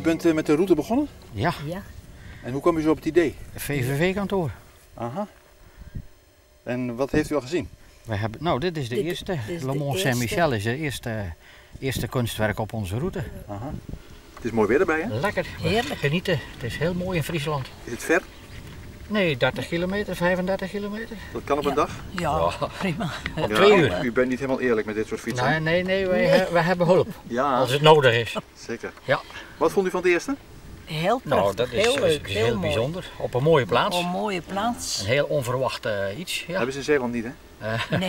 U bent met de route begonnen? Ja. Ja. En hoe kwam u zo op het idee? VVV-kantoor. Aha. En wat heeft u al gezien? We hebben, nou, dit is de eerste. Le Mont Saint-Michel is het eerste kunstwerk op onze route. Aha. Het is mooi weer erbij, hè? Lekker, heerlijk genieten. Het is heel mooi in Friesland. Is het ver? Nee, 30 kilometer, 35 kilometer. Dat kan op een dag? Ja, prima. Op 2 uur. U bent niet helemaal eerlijk met dit soort fietsen. Nee, wij hebben hulp. Ja, Als het nodig is. zeker. Ja. Wat vond u van het eerste? Heel prachtig, Nou, dat is heel leuk, is heel mooi. bijzonder. Op een mooie plaats. Op een mooie plaats. Een heel onverwacht iets. Ja. Hebben ze in Zeeland niet, hè? Nee,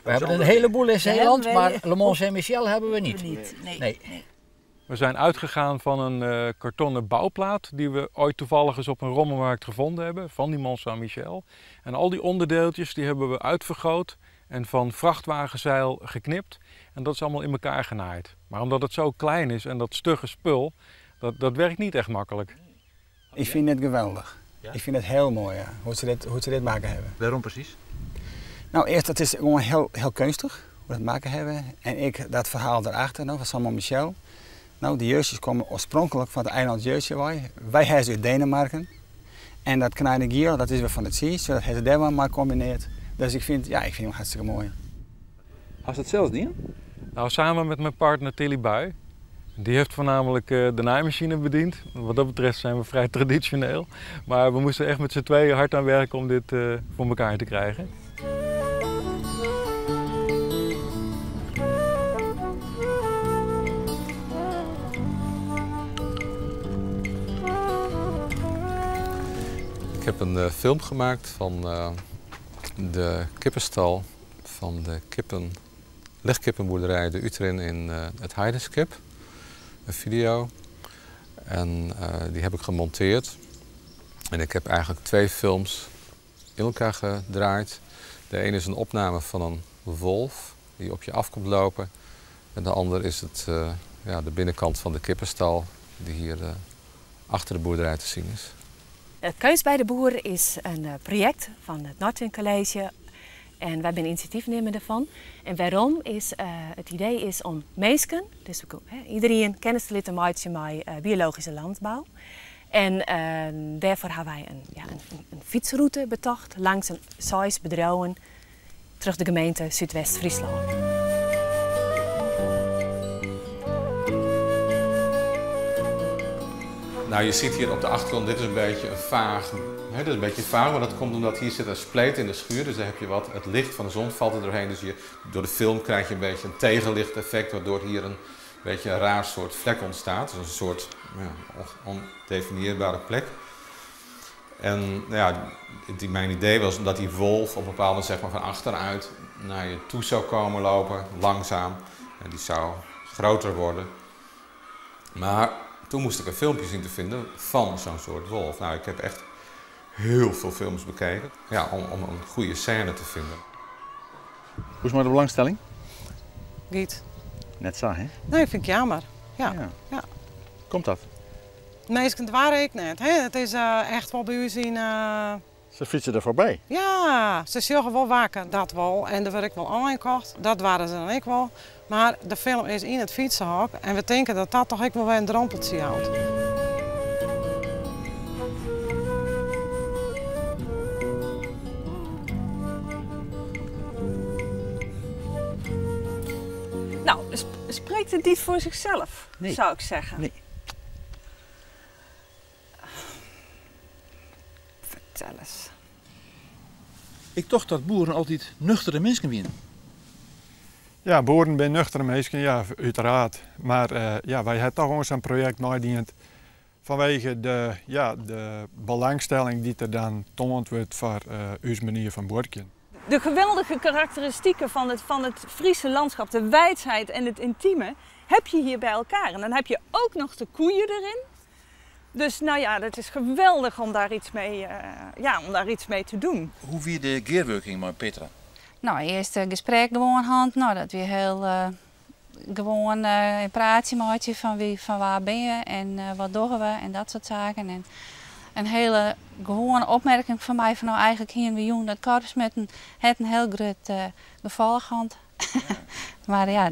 We hebben een heleboel in Zeeland, hebben wij- maar Le Mont Saint-Michel hebben we niet. Nee. We zijn uitgegaan van een kartonnen bouwplaat die we ooit toevallig eens op een rommelmarkt gevonden hebben, van die Mont Saint-Michel. En al die onderdeeltjes die hebben we uitvergroot en van vrachtwagenzeil geknipt. En dat is allemaal in elkaar genaaid. Maar omdat het zo klein is en dat stugge spul, dat werkt niet echt makkelijk. Ik vind het geweldig. Ja? Ik vind het heel mooi, ja, hoe ze dit maken hebben. Waarom precies? Nou, eerst, het is gewoon heel kunstig hoe we het maken hebben. En dat verhaal daarachter van Saint Michel. Nou, die jersjes komen oorspronkelijk van het eiland Jersey. Wij hebben ze uit Denemarken. En dat kleine gier, dat is weer van het zee, zodat hij het daar maar combineert. Dus ik vind hem hartstikke mooi. Als het zelfs niet? Nou, samen met mijn partner Tilly Bui. Die heeft voornamelijk de naaimachine bediend. Wat dat betreft zijn we vrij traditioneel. Maar we moesten echt met z'n tweeën hard aan werken om dit voor elkaar te krijgen. Ik heb een film gemaakt van de kippenstal van de legkippenboerderij De Utrecht in het Heidenskip. Een video. En die heb ik gemonteerd. En ik heb eigenlijk 2 films in elkaar gedraaid. De ene is een opname van een wolf die op je af komt lopen. En de andere is de binnenkant van de kippenstal die hier achter de boerderij te zien is. Het Keus bij de Boer is een project van het Noordwind College en wij zijn initiatiefnemer daarvan. En waarom is het idee is om mensen, dus iedereen kennis te laten maken met biologische landbouw. En daarvoor hebben wij een fietsroute bedacht langs een 6 bedrijven terug de gemeente Zuidwest-Friesland. Nou, je ziet hier op de achtergrond, dit is een beetje een vaag. Dit is een beetje vaag, maar dat komt omdat hier zit een spleet in de schuur. Dus daar heb je het licht van de zon valt er doorheen. Dus door de film krijg je een beetje een tegenlichteffect, waardoor hier een beetje een raar soort vlek ontstaat. Dus een soort ondefinieerbare plek. En mijn idee was dat die wolf op een bepaalde moment van achteruit naar je toe zou komen lopen, langzaam. En die zou groter worden. Maar toen moest ik een filmpje zien te vinden van zo'n soort wolf. Nou, ik heb echt heel veel films bekeken om een goede scène te vinden. Hoe is maar de belangstelling? Niet. Net zo, hè? Nee, vind ik jammer. Ja. Komt dat? Meestal waren ik net. Het is echt wel bij u zien. Ze fietsen er voorbij. Ja, ze zeggen wel waken, dat wel. En daar werd ik wel aangekocht. Dat waren ze dan ik wel. Maar de film is in het fietsenhok en we denken dat dat toch ook wel weer een drempeltje houdt. Nou, spreekt het niet voor zichzelf, zou ik zeggen. Nee. Vertel eens. Ik dacht dat boeren altijd nuchtere mensen winnen. Ja, boeren zijn nuchtere mensen, ja, uiteraard. Maar wij hebben toch ons een project nagediend vanwege de belangstelling die er dan toont wordt voor uw manier van boerken. De geweldige karakteristieken van het Friese landschap, de wijsheid en het intieme, heb je hier bij elkaar. En dan heb je ook nog de koeien erin. Dus nou ja, dat is geweldig om daar iets mee te doen. Hoe wie de gearworking met Petra? Nou, eerst een gesprek gewoon hand. Nou, dat weer heel gewoon een praatje maken van waar ben je en wat doen we en dat soort zaken. En een hele gewone opmerking van mij van nou eigenlijk hier in Wioen dat korpsmetten het een heel groot gevolg had. Maar ja,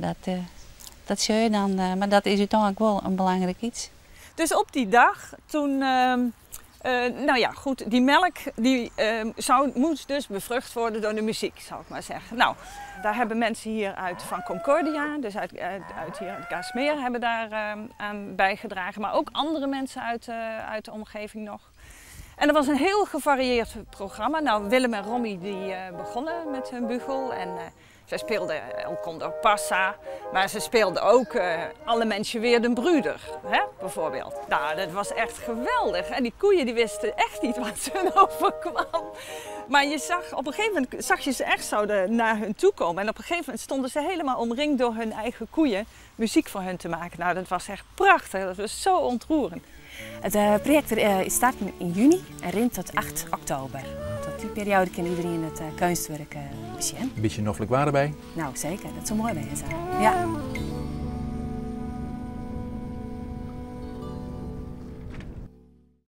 dat dat zie je dan, maar dat is uiteindelijk wel een belangrijk iets. Dus op die dag, toen, nou ja, goed, die melk die, moest dus bevrucht worden door de muziek, zal ik maar zeggen. Nou, daar hebben mensen hier van Concordia, dus uit hier uit Kaarsmeer, hebben daar aan bijgedragen. Maar ook andere mensen uit de omgeving nog. En er was een heel gevarieerd programma. Nou, Willem en Romy die begonnen met hun bugel. En zij speelden El Condor Passa, maar ze speelden ook Alle mensen weer den Bruder, hè, bijvoorbeeld. Nou, dat was echt geweldig. En die koeien die wisten echt niet wat ze hun overkwam. Maar je zag, op een gegeven moment zag je ze echt zo naar hun toe komen. En op een gegeven moment stonden ze helemaal omringd door hun eigen koeien muziek voor hun te maken. Nou, dat was echt prachtig. Dat was zo ontroerend. Het project start in juni en rint tot 8 oktober. Tot die periode kan iedereen het kunstwerk bezien. Een beetje noffelijk waar erbij. Nou zeker, dat zou mooi zijn. Ja.